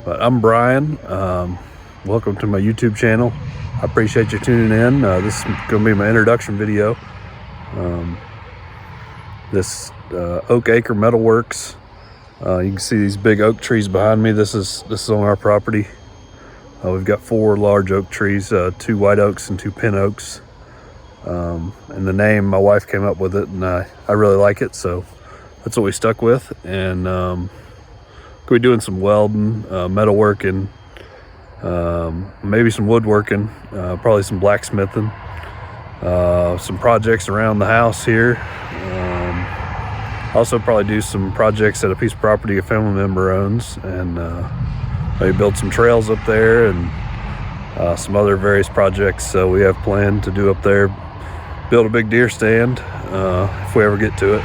But I'm Brian. Welcome to my YouTube channel. I appreciate you tuning in. This is going to be my introduction video. This Acre Metalworks. You can see these big oak trees behind me. This is on our property. We've got 4 large oak trees, 2 white oaks and 2 pin oaks. And the name, my wife came up with it, and I really like it, so that's what we stuck with. And we'll be doing some welding, metalworking, maybe some woodworking, probably some blacksmithing, some projects around the house here. Also probably do some projects at a piece of property a family member owns, and maybe build some trails up there, and some other various projects we have planned to do up there. Build a big deer stand if we ever get to it.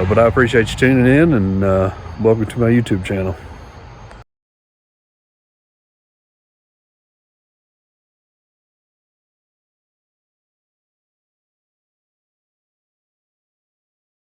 But I appreciate you tuning in, and welcome to my YouTube channel.